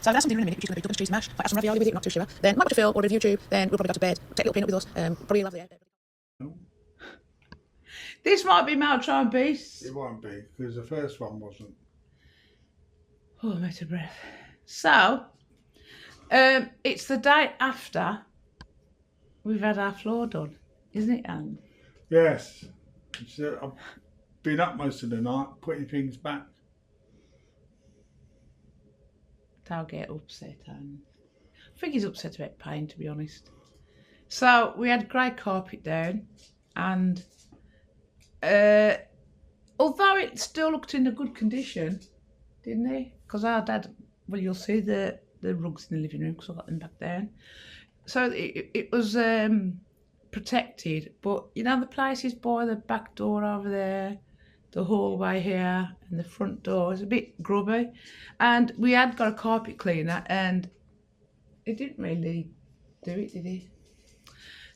So that's something in a minute, which is going to be double cheese mash. Might have some ravioli with it, not too sure. Then might go to Phil, order a YouTube. Then we'll probably go to bed. Take a little peanut with us. Probably love the air. This might be Maltron Beast. It won't be, because the first one wasn't. Oh, I'm out of breath. So, it's the day after we've had our floor done, isn't it, Anne? Yes. So I've been up most of the night, putting things back. Don't get upset, Anne. I think he's upset about pain, to be honest. So, we had grey carpet down, and although it still looked in a good condition, didn't it? Because our dad, well, you'll see the rugs in the living room because I got them back down. So it was protected, but you know the places by the back door over there, the hallway here, and the front door is a bit grubby. And we had got a carpet cleaner, and it didn't really do it, did it?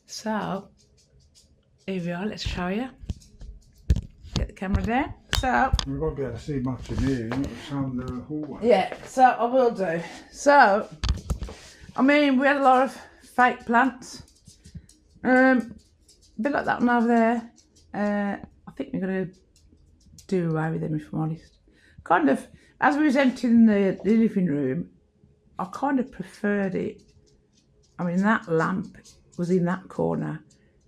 So here we are. Let's show you. Get the camera down. So We won't be able to see much in here, not showing the hallway. yeah, so I will do. So, I mean, we had a lot of fake plants. A bit like that one over there. I think we're going to do away with them, if I'm honest. Kind of, as we was emptying the living room, I kind of preferred it. I mean, that lamp was in that corner.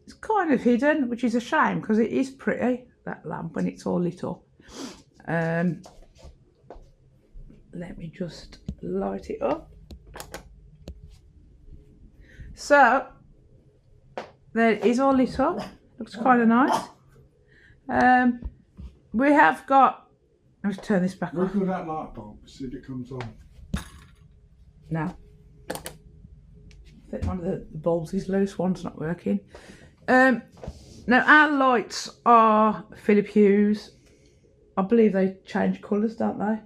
It's kind of hidden, which is a shame, because it is pretty, that lamp, when it's all lit up. Let me just light it up. So there it is, all lit up. Looks kind of nice. We have got. Let's turn this back Look on. at that light bulb, see if it comes on. No. I think one of the bulbs is loose, one's not working. Now our lights are Philip Hughes. I believe they change colours, don't they?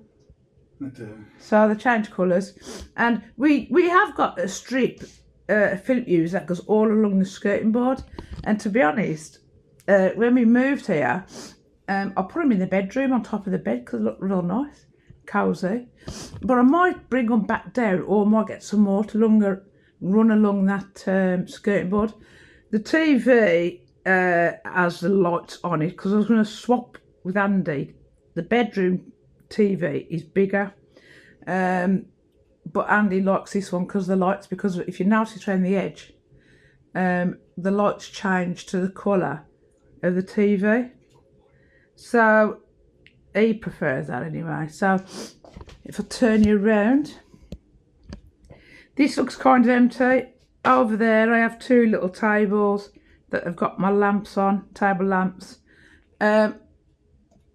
They do. So they change colours, and we have got a strip, Philip Hughes, that goes all along the skirting board. And to be honest, when we moved here, I put them in the bedroom on top of the bed because they look real nice, cosy. But I might bring them back down, or I might get some more to run along that skirting board. The TV has the lights on it because I was going to swap with Andy. The bedroom TV is bigger, but Andy likes this one because the lights. Because if you notice around the edge, the lights change to the colour of the TV. So he prefers that anyway. So if I turn you around, this looks kind of empty. Over there I have two little tables that have got my lamps on, table lamps.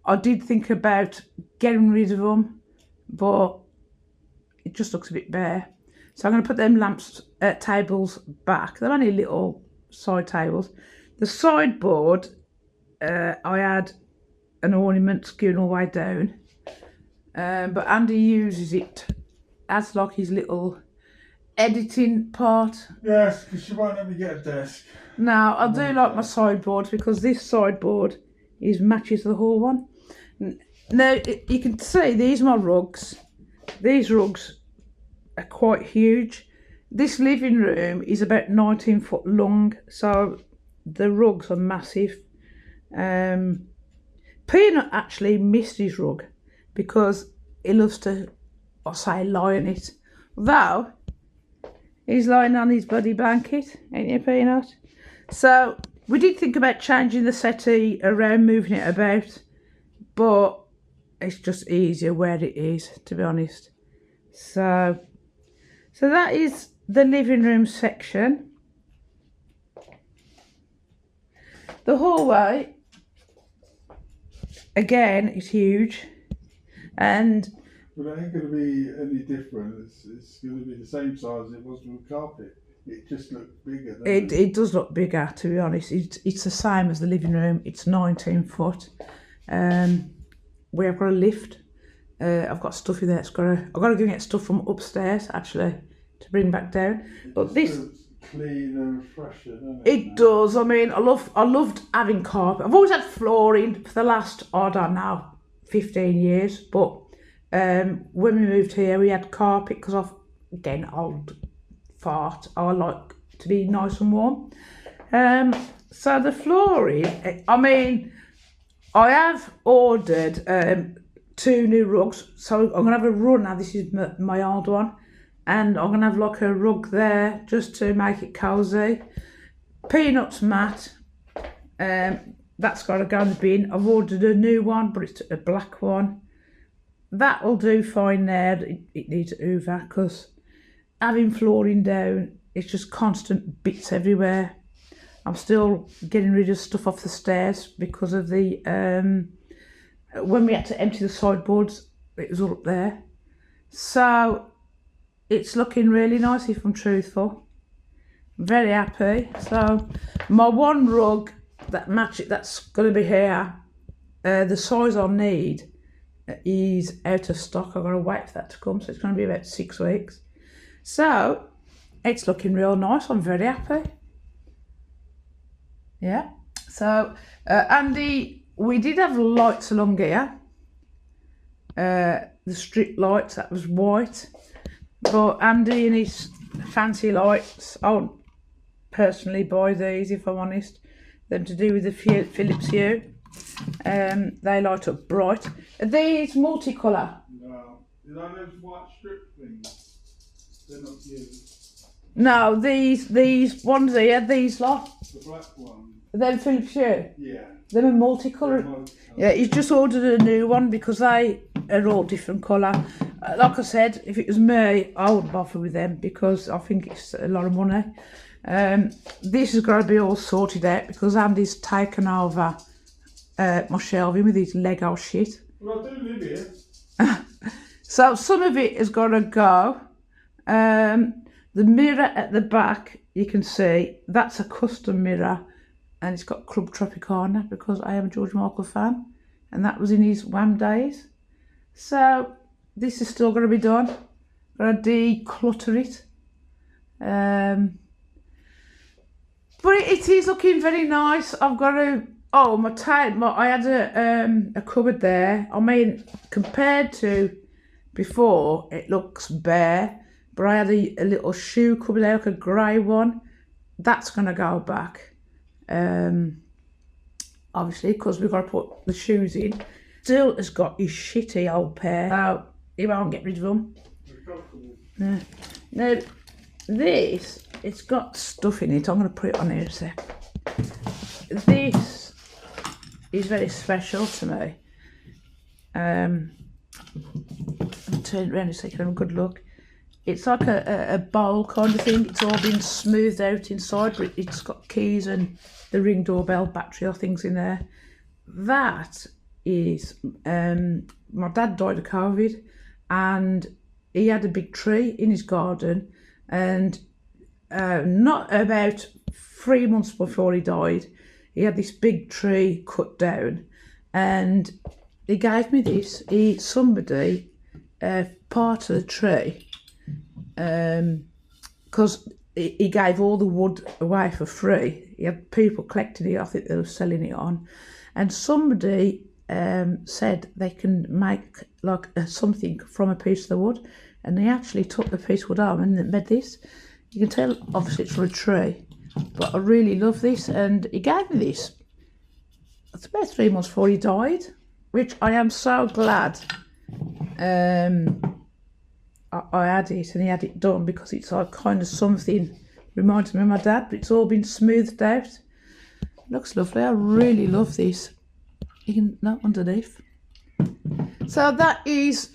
I did think about getting rid of them, but it just looks a bit bare. So I'm going to put them tables back. They're only little side tables. The sideboard, I had an ornament skewing all the way down, but Andy uses it as like his little editing part. Yes, because you won't let me get a desk. Now, I do like my sideboards because this sideboard matches the whole one. Now, you can see these are my rugs. These rugs are quite huge. This living room is about 19 foot long, so the rugs are massive. Peanut actually missed his rug because he loves to, lie on it. Though, he's lying on his bloody blanket, ain't you, Peanut? So, we did think about changing the settee around, moving it about, but it's just easier where it is, to be honest. So that is the living room section. The hallway, again, is huge, and But it ain't going to be any different. It's going to be the same size as it was with carpet. It just looks bigger. it does look bigger, to be honest. It's the same as the living room. It's 19 foot. We have got a lift. I've got stuff in there. I've got to go and get stuff from upstairs actually to bring back down. But this clean and fresher, doesn't it does. I mean, I loved having carpet. I've always had flooring for the last, I don't know, 15 years. But When we moved here, we had carpet because again, old fart. I like to be nice and warm. So the flooring, I mean, I have ordered 2 new rugs. So I'm going to have a run now. This is my old one. And I'm going to have like a rug there just to make it cosy. Peanuts mat. That's got to go in the bin. I've ordered a new one, but it's a black one. That'll do fine there. It needs hoover because having flooring down, it's just constant bits everywhere. I'm still getting rid of stuff off the stairs because of the when we had to empty the sideboards, it was all up there. So it's looking really nice, if I'm truthful. I'm very happy. So my one rug that's going to be here, the size I need is out of stock. I've got to wait for that to come, so it's going to be about 6 weeks. So it's looking real nice. I'm very happy. Yeah. So Andy, we did have lights along here. The strip lights, that was white. But Andy and his fancy lights, I wouldn't personally buy these, if I'm honest. Them to do with the Philips Hue. They light up bright. Are these multicolour? No. You know those white strip things? They're not used. No, these ones here, these lot. The black one. They're Philips Hue? Yeah. They're multicolour. Yeah, he's just ordered a new one because they are all different colour. Like I said, if it was me, I wouldn't bother with them because I think it's a lot of money. This has got to be all sorted out because Andy's taken over my shelving with his Lego shit. Well, I do live here. So some of it has got to go. The mirror at the back, you can see, that's a custom mirror. And it's got Club Tropicana because I am a George Michael fan. And that was in his Wham days. So this is still going to be done. Got to declutter it. But it is looking very nice. I've got to... Oh, I had a cupboard there. I mean, compared to before, it looks bare. But I had a little shoe cupboard there, like a grey one. That's going to go back. Obviously, because we've got to put the shoes in. Still has got his shitty old pair. So he won't get rid of them. Yeah. Now, this, it's got stuff in it. I'm going to put it on here a sec. This is very special to me. I'll turn it around a second and have a good look. It's like a bowl kind of thing. It's all been smoothed out inside, but it's got keys and the Ring doorbell battery or things in there. That is, my dad died of COVID and he had a big tree in his garden, and not about 3 months before he died, he had this big tree cut down, and he gave me this. Somebody part of the tree, because he gave all the wood away for free. He had people collecting it. I think they were selling it on, and somebody said they can make like something from a piece of the wood, and they actually took the piece of wood home and made this. You can tell obviously it's from a tree, but I really love this, and he gave me this. It's about 3 months before he died, which I am so glad I had it and he had it done, because it's like kind of something, reminds me of my dad, but it's all been smoothed out. Looks lovely. I really love this. You can, no, underneath. So that is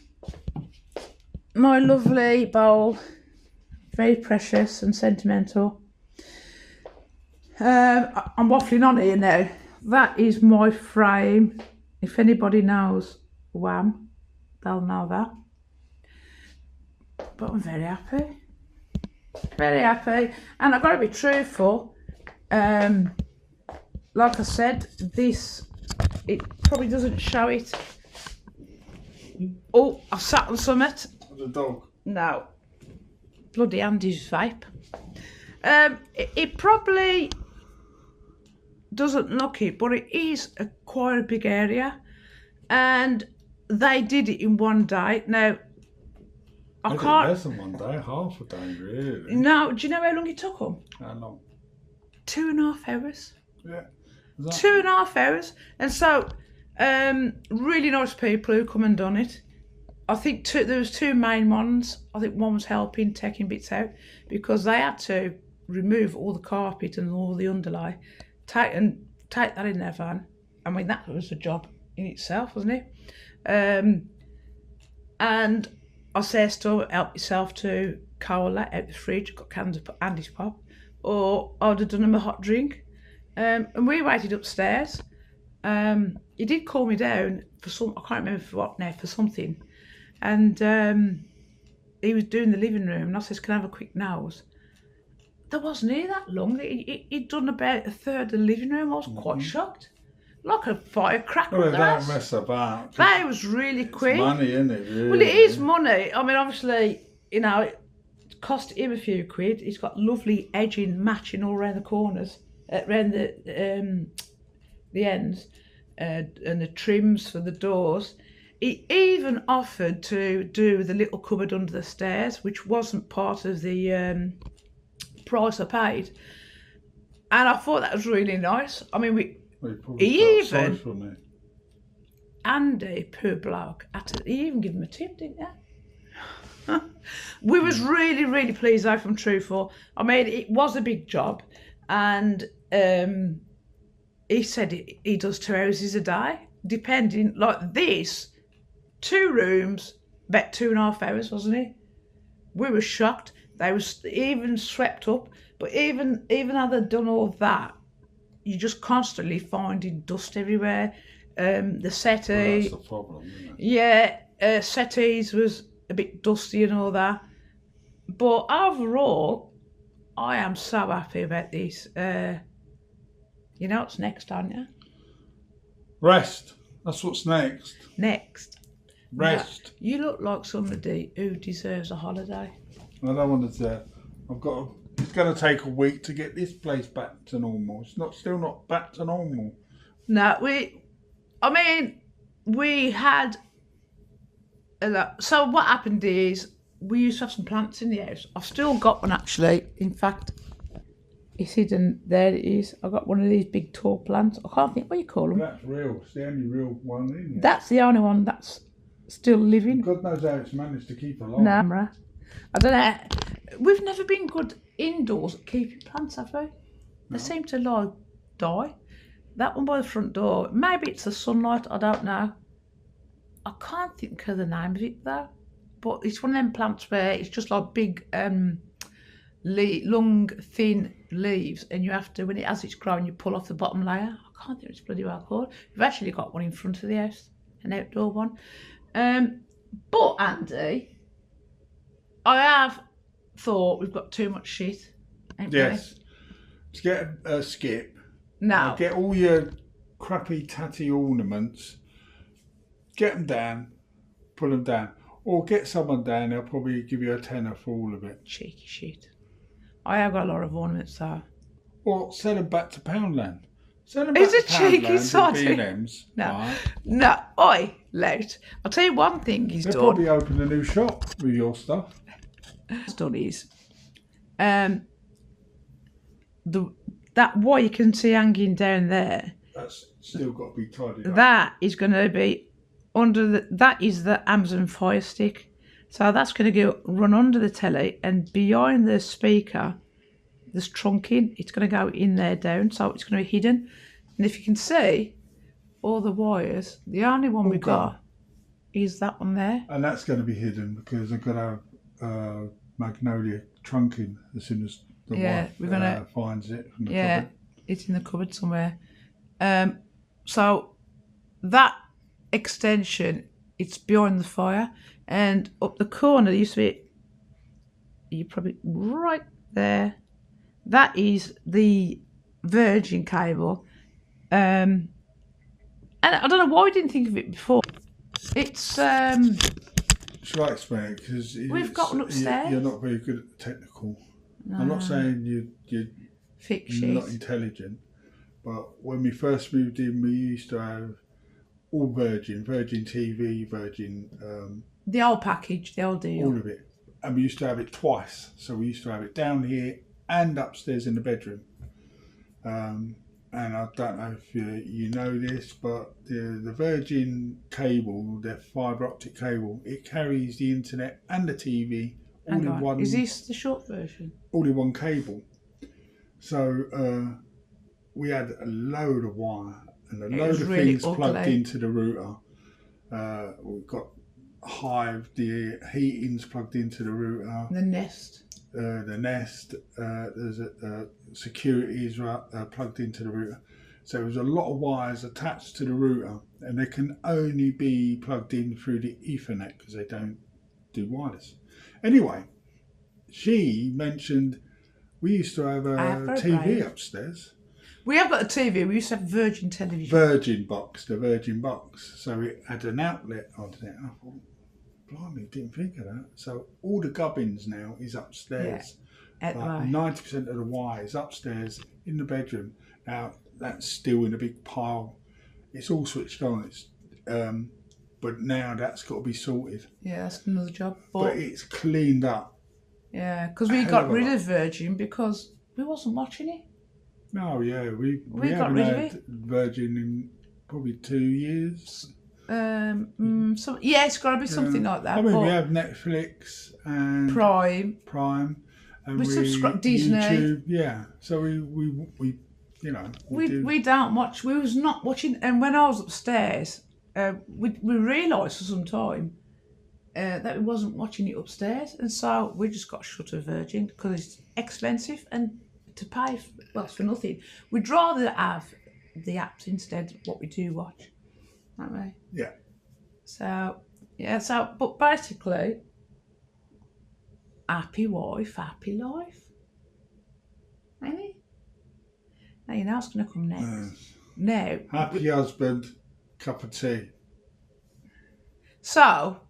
my lovely bowl. Very precious and sentimental. I'm waffling on here now. That is my frame. If anybody knows Wham, they'll know that. But I'm very happy. Very happy. And I've got to be truthful. Like I said, this, it probably doesn't show it. Oh, I sat on something. The dog. No. Bloody Andy's vape. It probably doesn't look it, but it is quite a big area. And they did it in one day. Now, I Maybe can't. less than one day, half a day, really. No, do you know how long it took them? How long? 2.5 hours. Yeah. 2.5 hours. And so, really nice people who come and done it. I think there was two main ones. I think one was helping, taking bits out, because they had to remove all the carpet and all the underlay, take that in their van. I mean, that was a job in itself, wasn't it? And I says to help yourself to cola out the fridge, got cans of Andy's Pop, or I'd have done them a hot drink. And we waited upstairs. He did call me down for I can't remember for what now, for something. And he was doing the living room, and I says, can I have a quick nose? There wasn't here that long. He'd done about a third of the living room. I was quite shocked. Like a firecracker. Well, they don't mess about. That was really quick. It's money, isn't it? Really? Well, it is money. I mean, obviously, you know, it cost him a few quid. He's got lovely edging, matching all around the corners, around the ends, and the trims for the doors. He even offered to do the little cupboard under the stairs, which wasn't part of the price I paid. And I thought that was really nice. I mean, he even, Andy, poor bloke, he even gave him a tip, didn't you? We was really, really pleased, though, from truthful. I mean, it was a big job, and he said he does 2 houses a day, depending, like this, 2 rooms, about 2.5 hours, wasn't it? We were shocked. They was even swept up, but even though they'd done all that, you're just constantly finding dust everywhere. The settee. Well, that's the problem, isn't it? Yeah, settees was a bit dusty and all that. But overall, I am so happy about this. You know what's next, aren't you? Rest. That's what's next. Next. Rest. Now, you look like somebody who deserves a holiday. I don't want to. It's going to take a week to get this place back to normal. It's still not back to normal. No, we had a lot. So what happened is we used to have some plants in the house. I've still got one, actually. In fact, it's hidden. There it is. I've got one of these big tall plants. I can't think what you call them. That's real. It's the only real one, isn't it? That's the only one that's still living. God knows how it's managed to keep alive. No, I don't know. We've never been good indoors at keeping plants, have we? They seem to die. That one by the front door, maybe it's the sunlight, I don't know. I can't think of the name of it though. But it's one of them plants where it's just like big, long, thin leaves, and you have to, as it's growing, you pull off the bottom layer. I can't think what it's bloody well called. We've actually got one in front of the house, an outdoor one. But Andy, I have thought we've got too much shit. Yes. Let's get a skip. No. Get all your crappy tatty ornaments. Get them down. Pull them down. Or get someone down. They'll probably give you a tenner for all of it. Cheeky shit. I have got a lot of ornaments though. Or sell them back to Poundland. Sell them Is back it to Poundland cheeky sod? B&Ms. No. Right? No. Oi, Lout. I'll tell you one thing he's They'll done. probably open a new shop with your stuff. Done is that what you can see hanging down there, That's still got to be tidied up. that is going to be that is the Amazon Fire Stick, so that's going to run under the telly, and behind the speaker there's trunking. It's going to go in there down, so it's going to be hidden, and if you can see all the wires, the only one we've got is that one there, and that's going to be hidden because I've got a magnolia trunking as soon as the wife finds it from the cupboard. It's in the cupboard somewhere. So that extension, it's behind the fire, and up the corner there used to be, you're probably right there, that is the Virgin cable, and I don't know why I didn't think of it before. It's Shall I explain it? Because we've got one upstairs. You're not very good at the technical. No. I'm not saying you're Fix not intelligent, but when we first moved in, we used to have all Virgin TV, Virgin, The old package, the old deal. all of it. And we used to have it twice. So we used to have it down here and upstairs in the bedroom. And I don't know if you know this, but the Virgin cable, the fibre optic cable, it carries the internet and the TV all Hang in on. one. Is this the short version? All in one cable. So we had a load of wire and a load of really things plugged ugly. into the router. We've got Hive, the heating's plugged into the router. The Nest. The Nest, there's security is plugged into the router. So there's a lot of wires attached to the router, and they can only be plugged in through the Ethernet because they don't do wireless. Anyway, she mentioned we used to have a TV upstairs. We have got a TV. We used to have Virgin television. The Virgin box. So it had an outlet on it. I thought, blimey, didn't think of that. So all the gubbins now is upstairs. Yeah, Like 90% of the wire is upstairs in the bedroom. Now that's still in a big pile. It's all switched on. It's but now that's got to be sorted. Yeah, that's another job. But it's cleaned up. Yeah, because we got rid of Virgin because we wasn't watching it. No, yeah, we got haven't rid of had it. Virgin in probably 2 years. So yeah, it's got to be something like that. I mean, but we have Netflix and Prime. and We subscribe Disney. YouTube, yeah. So we you know We don't watch. We was not watching. And when I was upstairs, we realised for some time that we wasn't watching it upstairs, and so we just got shut of Virgin because it's expensive and to pay for nothing. We'd rather have the apps instead of what we do watch, aren't we? Yeah. So but basically, happy wife, happy life. Ain't it? Now you know what's going to come next. Now, Happy husband, cup of tea. so,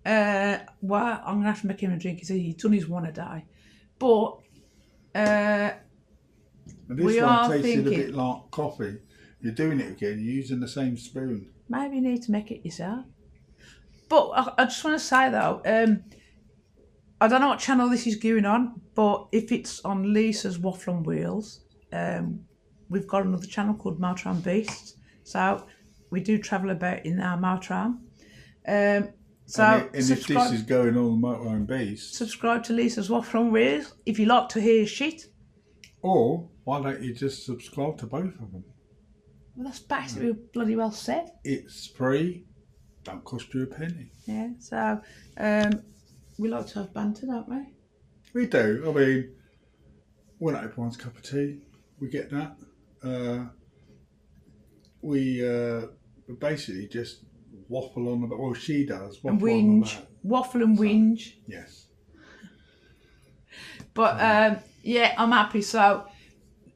I'm going to have to make him a drink. He's done his one a day. But, And this we one are tasted thinking, a bit like coffee. You're doing it again. You're using the same spoon. maybe you need to make it yourself. But I just want to say, though, I don't know what channel this is going on, but if it's on Lisa's Waffle-on-Wheels, we've got another channel called Motorhome Beasts. So we do travel about in our motorhome. So and if this is going on the Motorhome Beast, subscribe to Lisa's Waffle-on-Wheels if you like to hear shit. or why don't you just subscribe to both of them? Well, that's basically bloody well said. It's free, don't cost you a penny. Yeah, so we like to have banter, don't we? We do. I mean, we're not everyone's cup of tea. We get that. We basically just waffle on about. Well, she does waffle And on whinge, about. waffle and whinge. Yes. But yeah, I'm happy. So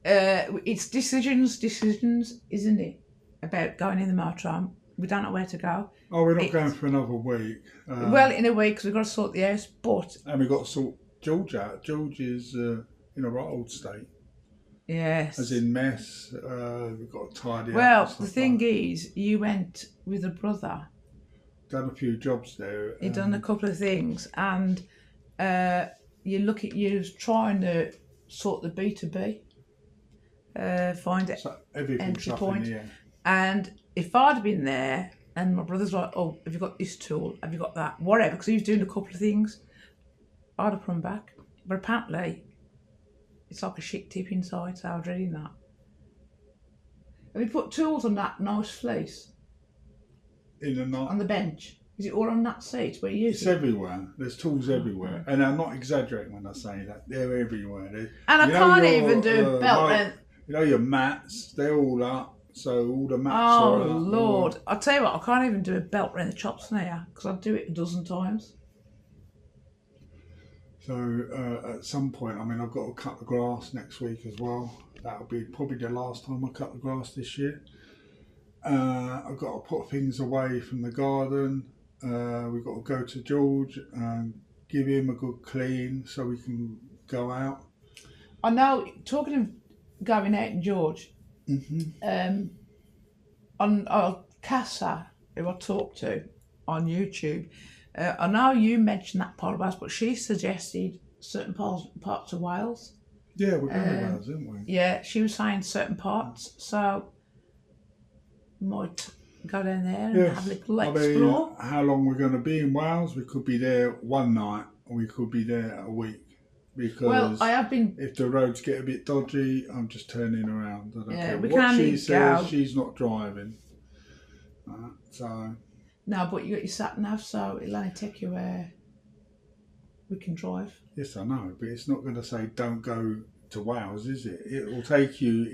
it's decisions, isn't it? About going in the motorhome. We don't know where to go. Oh, we're not going for another week. Well, in a week because we've got to sort the house. But and we've got to sort George out. George is in a right old state. yes, As in mess. We've got to tidy up. well, and stuff the thing like is, you went with a brother. that. Done a few jobs there. You've done a couple of things, and you're trying to sort the B2B, find it. So everything's entry up point. in the air. And if I'd have been there, and my brother's like, "Oh, have you got this tool? Have you got that? Whatever," because he was doing a couple of things, I'd have put him back. But apparently, it's like a shit tip inside, so I was reading that. Have you put tools on that nice fleece In the night. on the bench? Is it all on that seat where you use It's it? everywhere. There's tools everywhere, and I'm not exaggerating when I say that. They're everywhere. And I you know can't your, even do a belt. You know your mats. They're all up. So all the mats Oh are up. Lord! I'll tell you what, I can't even do a belt around the chops now because I do it a dozen times. So at some point, I mean, I've got to cut the grass next week as well. That'll be probably the last time I cut the grass this year. I've got to put things away from the garden. We've got to go to George and give him a good clean so we can go out. I know. Talking of going out in George, on Casa, who I talked to on YouTube. I know you mentioned that part of Wales, but she suggested certain parts of Wales. Yeah, we're going to Wales, aren't we? Yeah, she was saying certain parts, so might go down there and have a little explore. mean, how long we're going to be in Wales? We could be there one night, or we could be there a week. Because I have been. If the roads get a bit dodgy, I'm just turning around. I don't care we what can she says. go. She's not driving. So. No, but you got your sat nav, so it'll only take you where we can drive. Yes, I know, but it's not going to say don't go to Wales, is it? It will take you,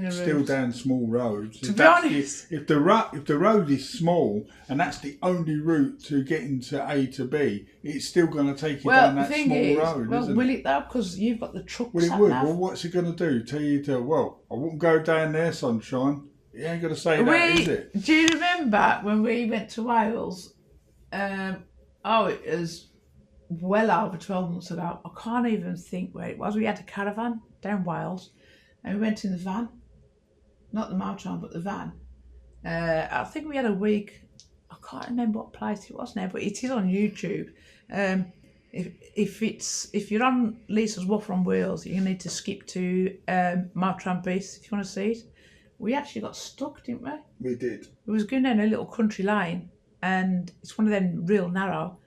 still roads. down small roads. To be honest, if the road is small and that's the only route to getting to A to B, it's still going to take you down that small road. Well, will it though? Because you've got the truck. Well, it would. Well, what's it going to do? Tell you to I wouldn't go down there, sunshine. It ain't going to say that, is it? Do you remember when we went to Wales? It was well over 12 months ago. I can't even think where it was. We had a caravan down Wales and we went in the van. Not the motorhome, but the van. I think we had a week. I can't remember what place it was now, but it is on YouTube. If you're on lisas-waffle-on-wheels, you need to skip to Motorhome Beast if you want to see it. We actually got stuck, didn't we? We did. We was going down a little country lane, and it's one of them real narrow,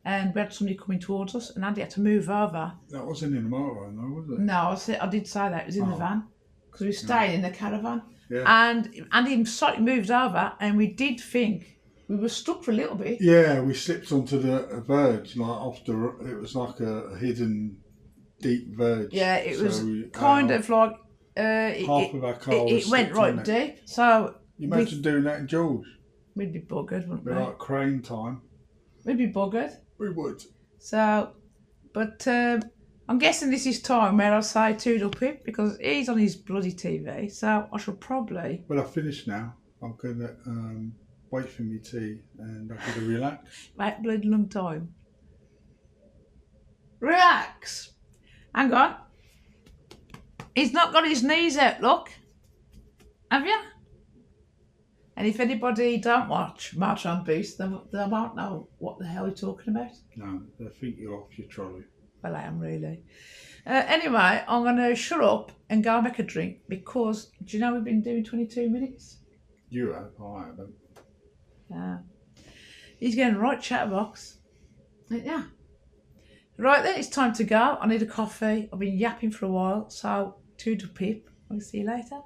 and we had somebody coming towards us, and Andy had to move over. That wasn't in the motorhome, though, was it? No, I did say that. It was in the van, because we were staying in the caravan. Yeah. And Andy slightly moved over, and we did think we were stuck for a little bit. Yeah, we slipped onto the verge, it was like a hidden, deep verge. Yeah, it was kind of like... half of our car it went right deep. So you imagine doing that in George? We'd be buggered, wouldn't we? Like crane time. We'd be buggered. We would. So, but I'm guessing this is time where I say toodle pip because he's on his bloody TV. So I shall probably. Well, I've finished now. I'm gonna wait for me tea and I'm gonna relax. Wait bloody long time. Relax. Hang on. He's not got his knees out, look. Have you? And if anybody don't watch Motorhome Beast, they won't know what the hell you're talking about. No, they think you're off your trolley. Well, I am really. Anyway, I'm going to shut up and go make a drink because, do you know we've been doing 22 minutes? You have, I haven't. Yeah. He's getting right chatterbox. Yeah. Right then, it's time to go. I need a coffee. I've been yapping for a while, so toodle pip. I'll see you later.